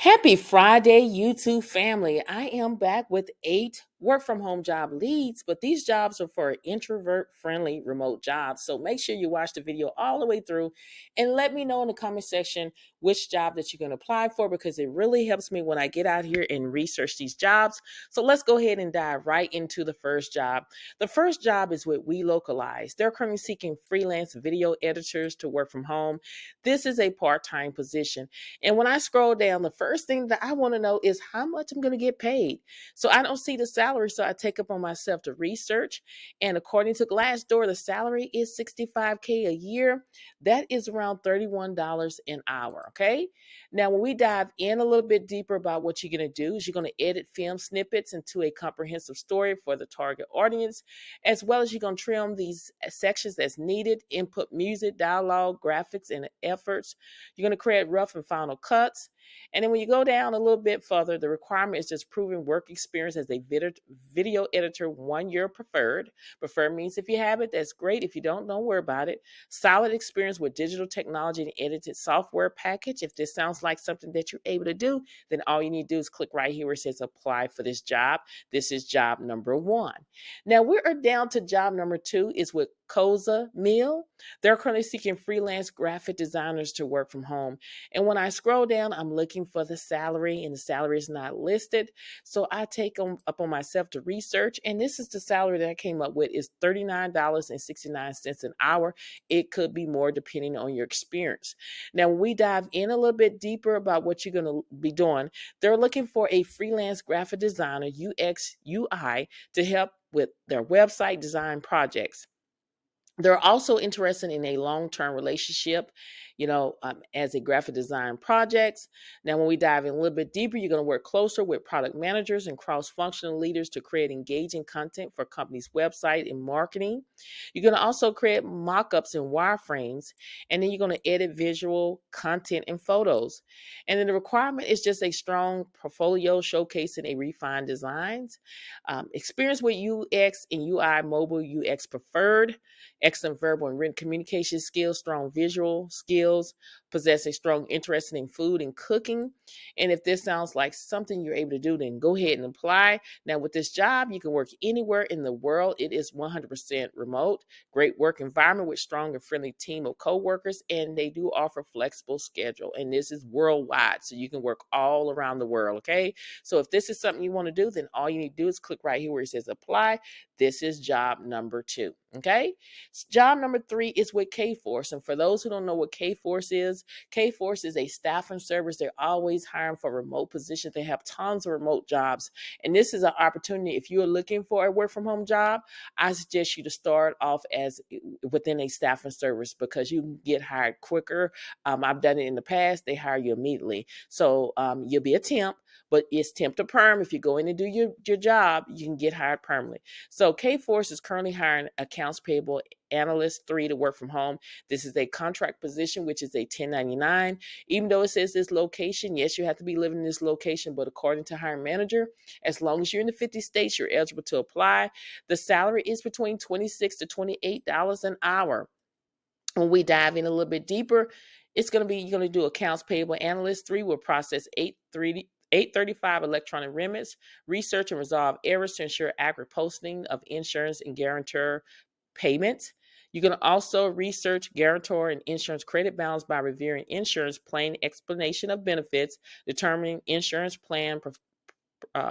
Happy Friday, YouTube family. I am back with 8 work from home job leads, but these jobs are for introvert friendly remote jobs. So make sure you watch the video all the way through and let me know in the comment section which job that you're going to apply for because it really helps me when I get out here and research these jobs. So let's go ahead and dive right into the first job. The first job is with Welocalize. They're currently seeking freelance video editors to work from home. This is a part-time position. And when I scroll down, the first thing that I want to know is how much I'm going to get paid. So I don't see the salary, so I take up on myself to research. And according to Glassdoor, the salary is $65K a year. That is around $31 an hour. Okay. Now, when we dive in a little bit deeper about what you're going to do, is you're going to edit film snippets into a comprehensive story for the target audience, as well as you're going to trim these sections that's needed, input music, dialogue, graphics, and efforts. You're going to create rough and final cuts. And then when you go down a little bit further, the requirement is just proven work experience as a video editor, 1 year preferred. Preferred means if you have it, that's great. If you don't worry about it. Solid experience with digital technology and edited software package. If this sounds like something that you're able to do, then all you need to do is click right here where it says apply for this job. This is job number 1. Now we're down to job number 2 is with Cozymeal. They're currently seeking freelance graphic designers to work from home. And when I scroll down, I'm looking for the salary, and the salary is not listed. So I take them up on myself to research, and this is the salary that I came up with is $39.69 an hour. It could be more depending on your experience. Now, when we dive in a little bit deeper about what you're going to be doing, they're looking for a freelance graphic designer, UX, UI, to help with their website design projects. They're also interested in a long-term relationship, as a graphic design projects. Now, when we dive in a little bit deeper, you're going to work closer with product managers and cross-functional leaders to create engaging content for companies' website and marketing. You're going to also create mock-ups and wireframes, and then you're going to edit visual content and photos. And then the requirement is just a strong portfolio showcasing a refined designs, experience with UX and UI, mobile UX preferred, excellent verbal and written communication skills, strong visual skills, possess a strong interest in food and cooking. And if this sounds like something you're able to do, then go ahead and apply. Now, with this job, you can work anywhere in the world. It is 100% remote, great work environment with strong and friendly team of coworkers, and they do offer flexible schedule. And this is worldwide, so you can work all around the world, okay? So if this is something you want to do, then all you need to do is click right here where it says apply. This is job number 2, okay? Job number 3 is with Kforce. And for those who don't know what Kforce is a staffing service. They're always hiring for remote positions. They have tons of remote jobs. And this is an opportunity. If you're looking for a work from home job, I suggest you to start off as within a staffing service because you can get hired quicker. I've done it in the past. They hire you immediately. So you'll be a temp, but it's temp to perm. If you go in and do your job, you can get hired permanently. So Kforce is currently hiring accounts payable analyst 3 to work from home. This is a contract position, which is a 1099. Even though it says this location, yes, you have to be living in this location, but according to hiring manager, as long as you're in the 50 states, you're eligible to apply. The salary is between $26 to $28 an hour. When we dive in a little bit deeper, you're going to do accounts payable analyst 3 will process 835 electronic remits, research and resolve errors to ensure accurate posting of insurance and guarantor payments. You're going to also research guarantor and insurance credit balance by reviewing insurance plan explanation of benefits, determining insurance plan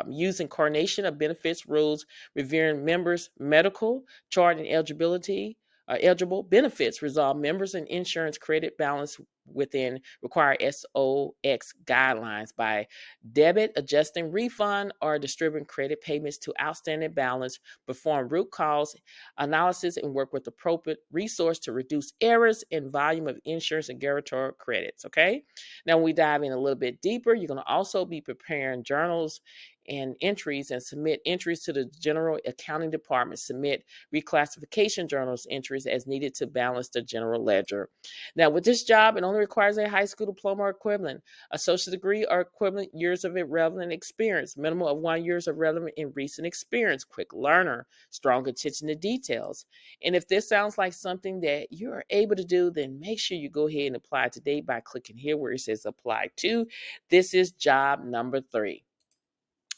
using coordination of benefits rules, reviewing members' medical, chart and eligible benefits, resolve members and insurance credit balance within required SOX guidelines by debit, adjusting refund, or distributing credit payments to outstanding balance, perform root cause analysis, and work with appropriate resource to reduce errors in volume of insurance and guarantor credits, okay? Now, when we dive in a little bit deeper, you're going to also be preparing journals and entries and submit entries to the general accounting department, submit reclassification journals entries as needed to balance the general ledger. Now, with this job, it only only requires a high school diploma or equivalent, associate degree or equivalent years of relevant experience, minimum of 1 year of relevant and recent experience, quick learner, strong attention to details. And if this sounds like something that you're able to do, then make sure you go ahead and apply today by clicking here where it says apply to. This is job number 3.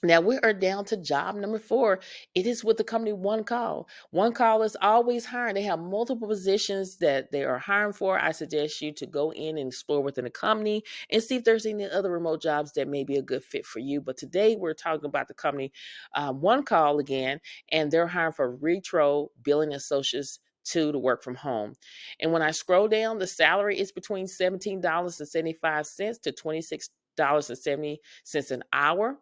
Now we are down to job number 4. It is with the company OneCall. OneCall is always hiring. They have multiple positions that they are hiring for. I suggest you to go in and explore within the company and see if there's any other remote jobs that may be a good fit for you. But today we're talking about the company OneCall again, and they're hiring for retro billing associates to work from home. And when I scroll down, the salary is between $17.75 to $26.70 an hour.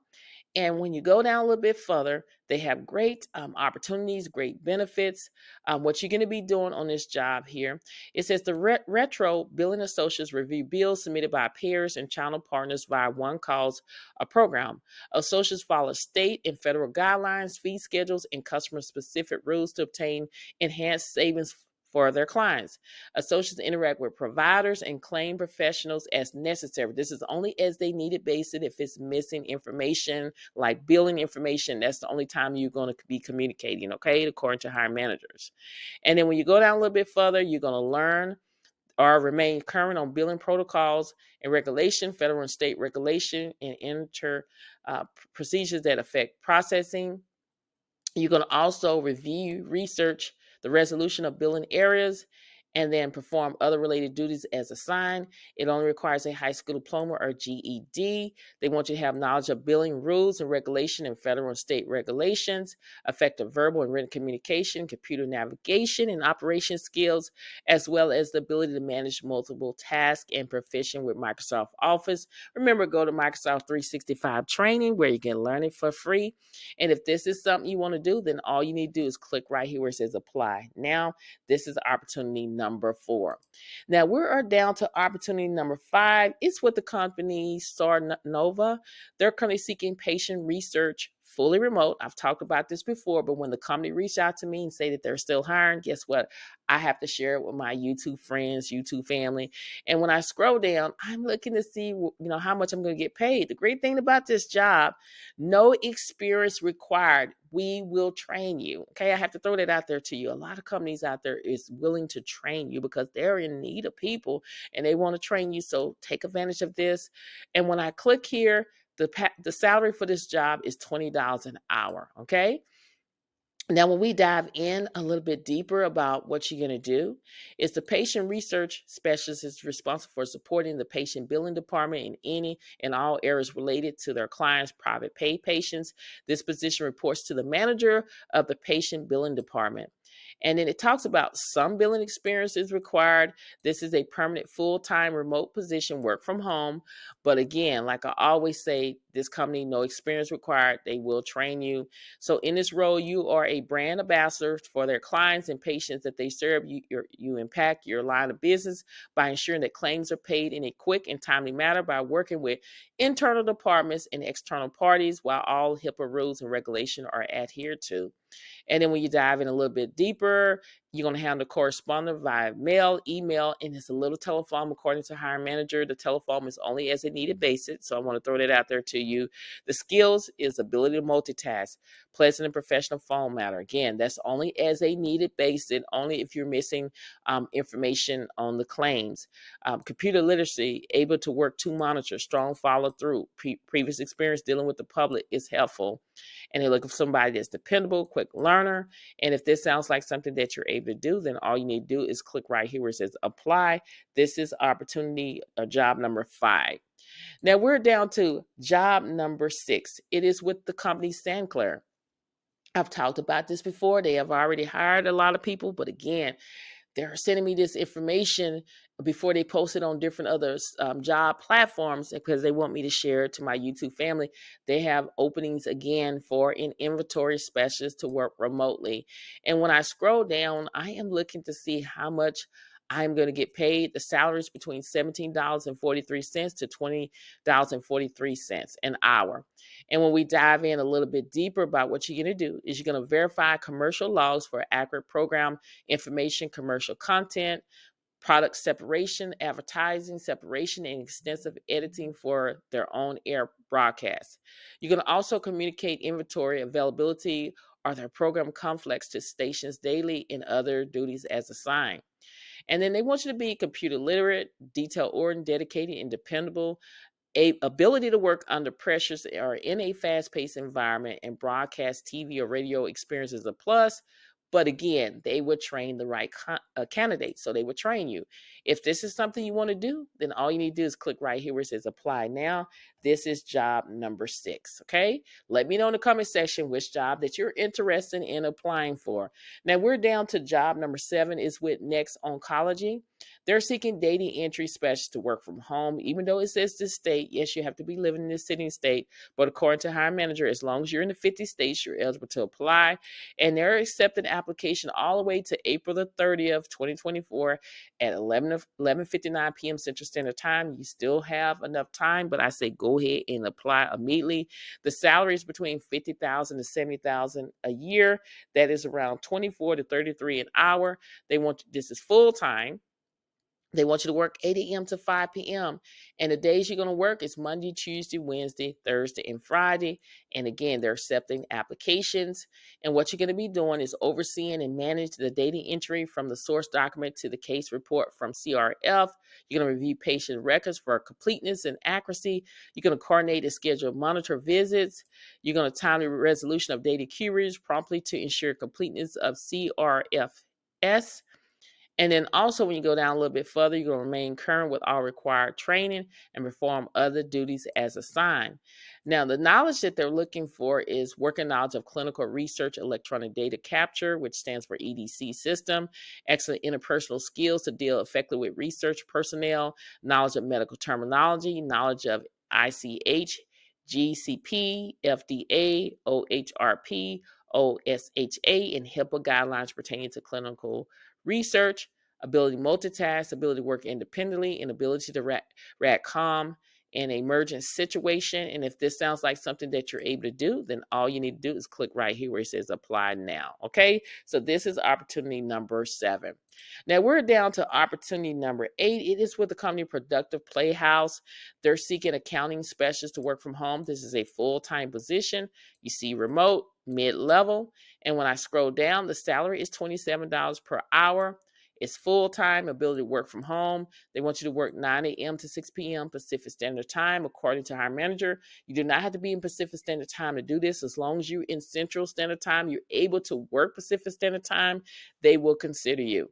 And when you go down a little bit further, they have great opportunities, great benefits. What you're going to be doing on this job here, it says the retro billing associates review bills submitted by peers and channel partners via OneCall's program. Associates follow state and federal guidelines, fee schedules, and customer-specific rules to obtain enhanced savings for their clients. Associates interact with providers and claim professionals as necessary. This is only as they need it based. If it's missing information like billing information, that's the only time you're going to be communicating, okay, according to hiring managers. And then when you go down a little bit further, you're going to learn or remain current on billing protocols and regulation, federal and state regulation, and enter procedures that affect processing. You're going to also review, research the resolution of billing areas, and then perform other related duties as assigned. It only requires a high school diploma or GED. They want you to have knowledge of billing rules and regulation and federal and state regulations, effective verbal and written communication, computer navigation and operation skills, as well as the ability to manage multiple tasks and proficient with Microsoft Office. Remember, go to Microsoft 365 training where you can learn it for free. And if this is something you want to do, then all you need to do is click right here where it says apply. Now, this is opportunity number 4. Now, we are down to opportunity number 5. It's with the company Sarnova. They're currently seeking patient research fully remote. I've talked about this before, but when the company reached out to me and say that they're still hiring, guess what? I have to share it with my YouTube friends, YouTube family. And when I scroll down, I'm looking to see, how much I'm going to get paid. The great thing about this job, no experience required. We will train you. Okay, I have to throw that out there to you. A lot of companies out there is willing to train you because they're in need of people and they want to train you. So take advantage of this. And when I click here, the salary for this job is $20 an hour. Okay. Now, when we dive in a little bit deeper about what you're going to do, is the patient research specialist is responsible for supporting the patient billing department in any and all areas related to their clients' private pay patients. This position reports to the manager of the patient billing department. And then it talks about some billing experience is required. This is a permanent full-time remote position, work from home. But again, like I always say, this company, no experience required. They will train you. So in this role, you are a brand ambassador for their clients and patients that they serve. You impact your line of business by ensuring that claims are paid in a quick and timely manner by working with internal departments and external parties while all HIPAA rules and regulations are adhered to. And then when you dive in a little bit deeper, you're going to handle correspondence via mail, email, and it's a little telephone. According to hiring manager, the telephone is only as a needed basis. So I want to throw that out there to you. The skills is ability to multitask, pleasant and professional phone matter. Again, that's only as a needed basis, only if you're missing information on the claims. Computer literacy, able to work to monitor, strong follow through. Previous experience dealing with the public is helpful. And they're looking for somebody that's dependable, quick learner. And if this sounds like something that you're able to do, then all you need to do is click right here where it says apply. This is opportunity job number 5. Now we're down to job number 6. It is with the company Sinclair. I've talked about this before. They have already hired a lot of people, but again, they're sending me this information before they post it on different other job platforms because they want me to share it to my YouTube family. They have openings again for an inventory specialist to work remotely. And when I scroll down, I am looking to see how much I'm going to get paid. The salary is between $17.43 to $20.43 an hour. And when we dive in a little bit deeper about what you're going to do is you're going to verify commercial logs for accurate program information, commercial content, product separation, advertising separation, and extensive editing for their own air broadcasts. You can also communicate inventory availability or their program conflicts to stations daily and other duties as assigned. And then they want you to be computer literate, detail oriented, dedicated, and dependable, ability to work under pressures or in a fast-paced environment, and broadcast TV or radio experience is a plus. But again, they would train the right candidate. So they would train you. If this is something you want to do, then all you need to do is click right here where it says apply now. This is job number 6. Okay. Let me know in the comment section which job that you're interested in applying for. Now we're down to job number 7 is with Next Oncology. They're seeking data entry specialists to work from home, even though it says this state. Yes, you have to be living in this city and state, but according to hiring manager, as long as you're in the 50 states, you're eligible to apply. And they're accepting application all the way to April the 30th, 2024 at 11:59 p.m. Central Standard Time. You still have enough time, but I say go ahead and apply immediately. The salary is between $50,000 to $70,000 a year. That is around 24 to 33 an hour. This is full time. They want you to work 8 a.m. to 5 p.m. And the days you're going to work is Monday, Tuesday, Wednesday, Thursday, and Friday. And again, they're accepting applications. And what you're going to be doing is overseeing and manage the data entry from the source document to the case report from CRF. You're going to review patient records for completeness and accuracy. You're going to coordinate and schedule monitor visits. You're going to timely resolution of data queries promptly to ensure completeness of CRFS. And then also when you go down a little bit further, you're going to remain current with all required training and perform other duties as assigned. Now, the knowledge that they're looking for is working knowledge of clinical research, electronic data capture, which stands for EDC system, excellent interpersonal skills to deal effectively with research personnel, knowledge of medical terminology, knowledge of ICH, GCP, FDA, OHRP, OSHA, and HIPAA guidelines pertaining to clinical research, ability to multitask, ability to work independently, and ability to react calm in an emergent situation. And if this sounds like something that you're able to do, then all you need to do is click right here where it says apply now. Okay, so this is opportunity number 7. Now we're down to opportunity number 8. It is with the company Productive Playhouse. They're seeking accounting specialists to work from home. This is a full-time position. You see remote, mid-level. And when I scroll down, the salary is $27 per hour. It's full-time, ability to work from home. They want you to work 9 a.m. to 6 p.m. Pacific Standard Time, according to our manager. You do not have to be in Pacific Standard Time to do this. As long as you're in Central Standard Time, you're able to work Pacific Standard Time, they will consider you.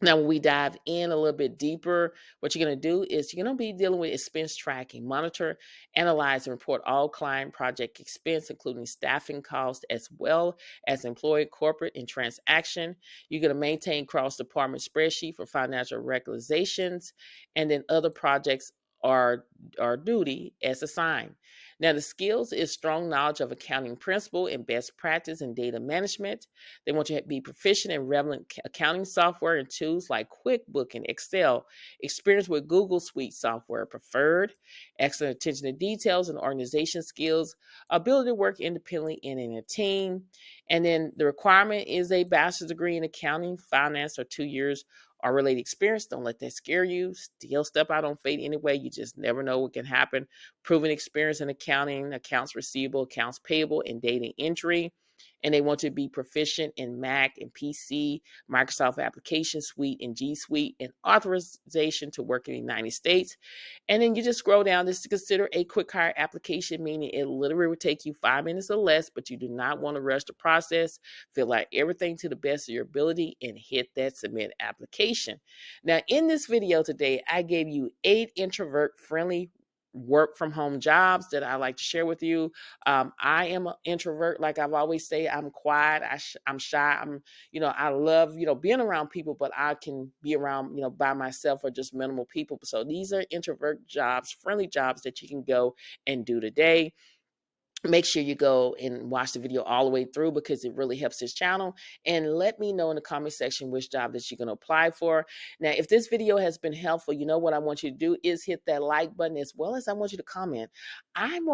Now, when we dive in a little bit deeper, what you're going to do is you're going to be dealing with expense tracking, monitor, analyze, and report all client project expense, including staffing costs, as well as employee, corporate, and transaction. You're going to maintain cross-department spreadsheet for financial reconciliations, and then other projects are duty as assigned. Now, the skills is strong knowledge of accounting principle and best practice in data management. They want you to be proficient in relevant accounting software and tools like QuickBooks and Excel. Experience with Google Suite software preferred. Excellent attention to details and organization skills. Ability to work independently and in a team. And then the requirement is a bachelor's degree in accounting, finance, or 2 years or related experience. Don't let that scare you. Still step out on faith anyway. You just never know what can happen. Proven experience in accounting, accounts receivable, accounts payable, and data entry. And they want you to be proficient in Mac and PC, Microsoft Application Suite and G Suite, and authorization to work in the United States. And then you just scroll down. This is considered a quick hire application, meaning it literally will take you 5 minutes or less, but you do not want to rush the process. Fill out everything to the best of your ability and hit that submit application. Now, in this video today, I gave you 8 introvert-friendly work from home jobs that I like to share with you. I am an introvert. Like I've always say, I'm quiet. I'm shy. I love, being around people, but I can be around, by myself or just minimal people. So these are introvert jobs, friendly jobs that you can go and do today. make sure you go and watch the video all the way through because it really helps this channel. And let me know in the comment section which job that you're going to apply for. Now, if this video has been helpful, you know what I want you to do is hit that like button, as well as I want you to comment. I'm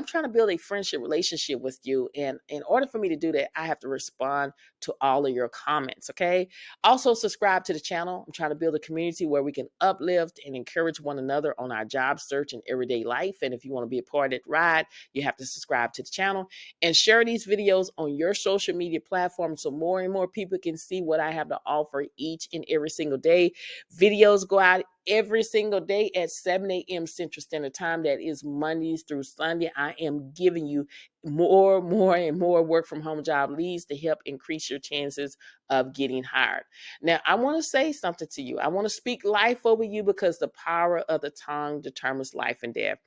trying to build a friendship relationship with you. And in order for me to do that, I have to respond to all of your comments. Okay. Also subscribe to the channel. I'm trying to build a community where we can uplift and encourage one another on our job search and everyday life. And if you want to be a part of that ride, you have to subscribe to the channel and share these videos on your social media platform so more and more people can see what I have to offer each and every single day. Videos go out every single day at 7 a.m. Central Standard Time. That is Mondays through Sunday. I am giving you more and more work from home job leads to help increase your chances of getting hired. Now, I want to say something to you. I want to speak life over you because the power of the tongue determines life and death.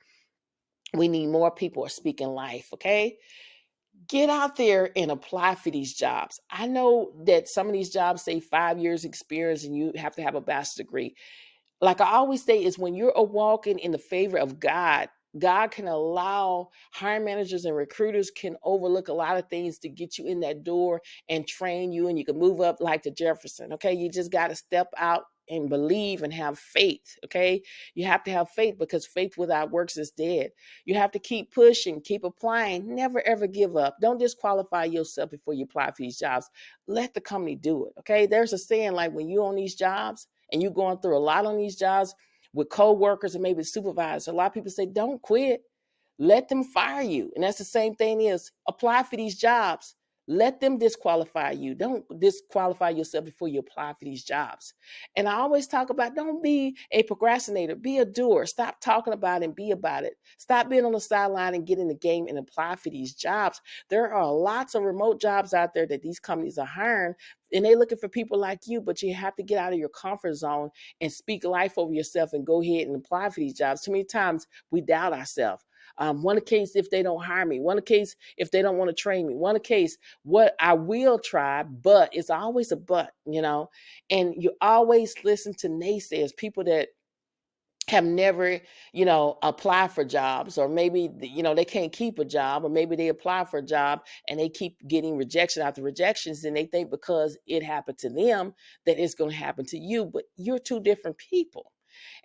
We need more people speaking life, okay? Get out there and apply for these jobs. I know that some of these jobs say 5 years experience and you have to have a bachelor's degree. Like I always say, is when you're walking in the favor of God, God can allow hiring managers and recruiters can overlook a lot of things to get you in that door and train you, and you can move up like the Jefferson. Okay, you just got to step out and believe and have faith. Okay, you have to have faith because faith without works is dead. You have to keep pushing, keep applying, never ever give up. Don't disqualify yourself before you apply for these jobs. Let the company do it. Okay, there's a saying like when you're on these jobs and you're going through a lot on these jobs with co-workers and maybe supervisors, a lot of people say, don't quit. Let them fire you. And that's the same thing is apply for these jobs. Let them disqualify you. Don't disqualify yourself before you apply for these jobs. And I always talk about don't be a procrastinator, be a doer. Stop talking about it and be about it. Stop being on the sideline and get in the game and apply for these jobs. There are lots of remote jobs out there that these companies are hiring, and they're looking for people like you, but you have to get out of your comfort zone and speak life over yourself and go ahead and apply for these jobs. Too many times we doubt ourselves. One case if they don't hire me, one case if they don't want to train me, one case what I will try, but it's always a but, you know, and you always listen to naysayers, people that have never, apply for jobs, or maybe, they can't keep a job, or maybe they apply for a job and they keep getting rejection after rejections, and they think because it happened to them that it's going to happen to you, but you're two different people.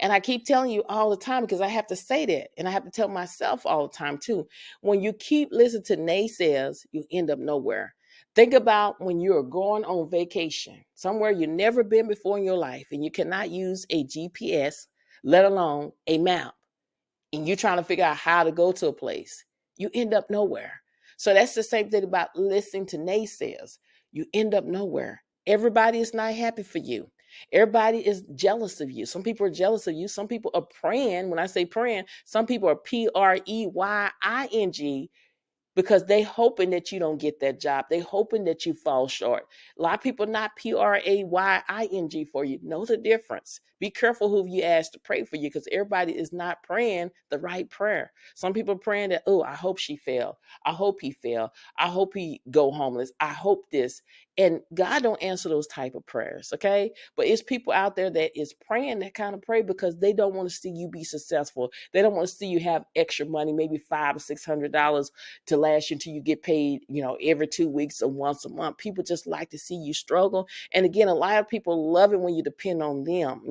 And I keep telling you all the time because I have to say that, and I have to tell myself all the time too. When you keep listening to naysayers, you end up nowhere. Think about when you're going on vacation somewhere you've never been before in your life, and you cannot use a GPS, let alone a map, and you're trying to figure out how to go to a place. You end up nowhere. So that's the same thing about listening to naysayers. You end up nowhere. Everybody is not happy for you. Everybody is jealous of you. Some people are jealous of you. Some people are praying. When I say praying, some people are preying because they hoping that you don't get that job. They hoping that you fall short. A lot of people not praying for you. Know the difference. Be careful who you ask to pray for you, because everybody is not praying the right prayer. Some people are praying that, oh, I hope she fail. I hope he fail. I hope he go homeless. I hope this. And God don't answer those type of prayers, okay? But it's people out there that is praying that kind of prayer because they don't want to see you be successful. They don't want to see you have extra money, maybe $500 or $600 to last you until you get paid, every 2 weeks or once a month. People just like to see you struggle. And again, a lot of people love it when you depend on them.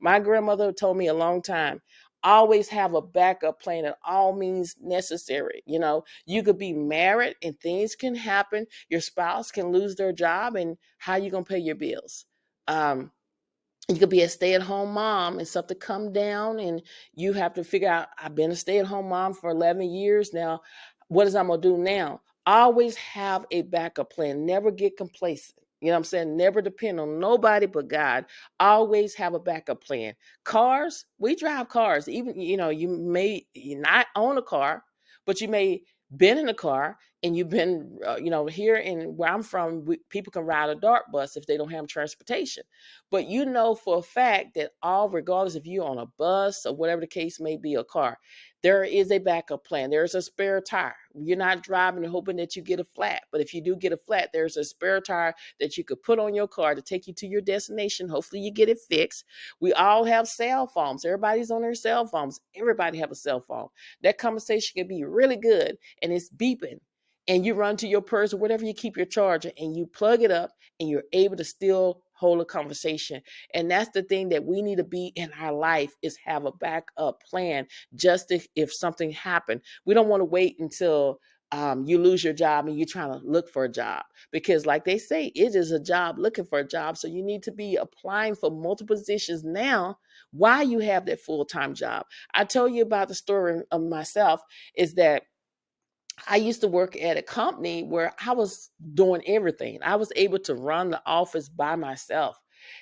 My grandmother told me a long time, always have a backup plan at all means necessary. You could be married and things can happen. Your spouse can lose their job, and how you going to pay your bills? You could be a stay-at-home mom and something come down and you have to figure out, I've been a stay-at-home mom for 11 years now. What is I'm going to do now? Always have a backup plan. Never get complacent. You know what I'm saying? Never depend on nobody but God. Always have a backup plan. Cars, we drive cars. Even, you may not own a car, but you may been in a car. and you've been, here in where I'm from, people can ride a dart bus if they don't have transportation. But you know for a fact that regardless if you're on a bus or whatever the case may be, a car, there is a backup plan. There's a spare tire. You're not driving and hoping that you get a flat. But if you do get a flat, there's a spare tire that you could put on your car to take you to your destination. Hopefully you get it fixed. We all have cell phones. Everybody's on their cell phones. Everybody have a cell phone. That conversation can be really good and it's beeping. And you run to your purse or whatever you keep your charger and you plug it up and you're able to still hold a conversation. And that's the thing that we need to be in our life, is have a backup plan just if something happened. We don't want to wait until you lose your job and you're trying to look for a job, because like they say, it is a job looking for a job. So you need to be applying for multiple positions now while you have that full-time job. I told you about the story of myself, is that I used to work at a company where I was doing everything. I was able to run the office by myself.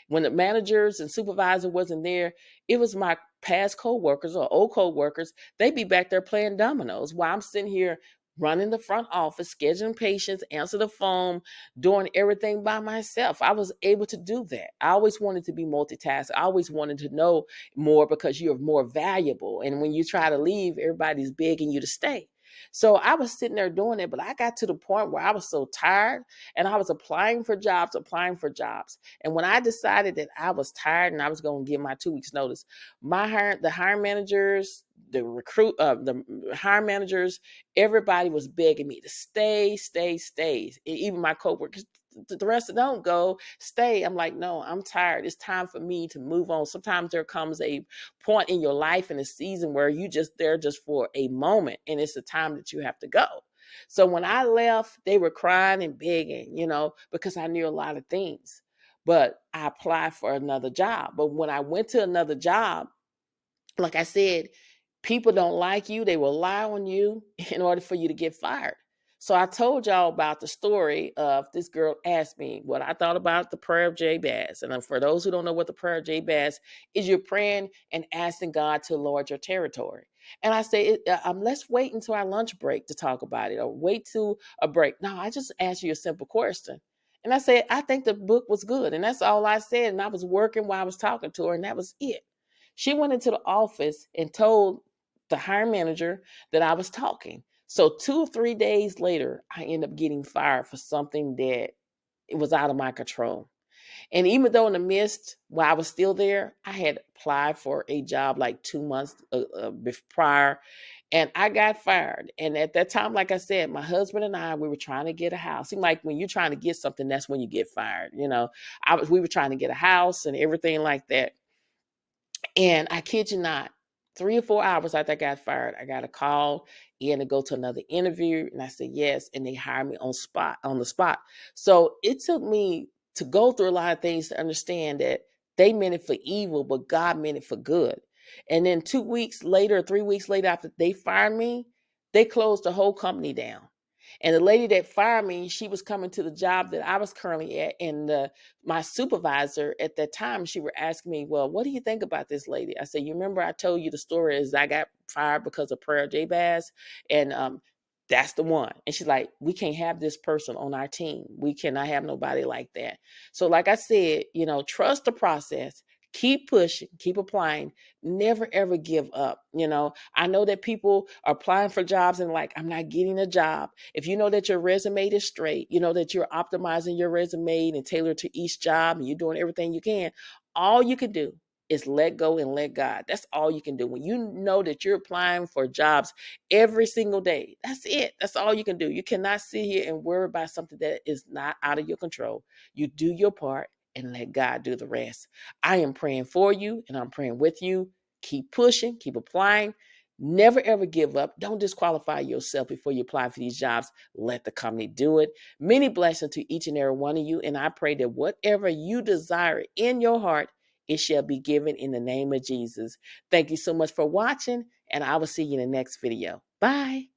When the managers and supervisor wasn't there, it was my past coworkers or old coworkers. They'd be back there playing dominoes while I'm sitting here running the front office, scheduling patients, answer the phone, doing everything by myself. I was able to do that. I always wanted to be multitask. I always wanted to know more, because you're more valuable. And when you try to leave, everybody's begging you to stay. So I was sitting there doing it, but I got to the point where I was so tired and I was applying for jobs. And when I decided that I was tired and I was going to give my 2 weeks notice, the hiring managers, the hiring managers, everybody was begging me to stay. Even my coworkers, the rest of them, go stay. I'm like, no, I'm tired. It's time for me to move on. Sometimes there comes a point in your life, in a season, where you just there just for a moment, and it's the time that you have to go. So when I left, they were crying and begging, because I knew a lot of things. But I applied for another job. But when I went to another job, like I said, people don't like you. They will lie on you in order for you to get fired. So I told y'all about the story of this girl asked me what I thought about the prayer of Jabez. And for those who don't know what the prayer of Jabez is, you're praying and asking God to enlarge your territory. And I say, let's wait until our lunch break to talk about it, or wait to a break. No, I just asked you a simple question. And I said, I think the book was good. And that's all I said. And I was working while I was talking to her, and that was it. She went into the office and told the hiring manager that I was talking. So 2 or 3 days later, I ended up getting fired for something that it was out of my control. And even though in the midst, while I was still there, I had applied for a job like 2 months prior, and I got fired. And at that time, like I said, my husband and I, we were trying to get a house. Seemed like when you're trying to get something, that's when you get fired. We were trying to get a house and everything like that. And I kid you not, 3 or 4 hours after I got fired, I got a call in to go to another interview. And I said yes. And they hired me on the spot. So it took me to go through a lot of things to understand that they meant it for evil, but God meant it for good. And then 2 weeks later, 3 weeks later, after they fired me, they closed the whole company down. And the lady that fired me, she was coming to the job that I was currently at. And my supervisor at that time, she were asking me, well, what do you think about this lady? I said, you remember I told you the story is I got fired because of prayer Jabez? And that's the one. And she's like, we can't have this person on our team. We cannot have nobody like that. So like I said, trust the process. Keep pushing, keep applying, never ever give up. I know that people are applying for jobs and like, I'm not getting a job. If you know that your resume is straight, you know that you're optimizing your resume and tailored to each job, and you're doing everything you can, all you can do is let go and let God. That's all you can do. When you know that you're applying for jobs every single day, that's it. That's all you can do. You cannot sit here and worry about something that is not out of your control. You do your part and let God do the rest. I am praying for you and I'm praying with you. Keep pushing, keep applying. Never ever give up. Don't disqualify yourself before you apply for these jobs. Let the company do it. Many blessings to each and every one of you. And I pray that whatever you desire in your heart, it shall be given in the name of Jesus. Thank you so much for watching, and I will see you in the next video. Bye.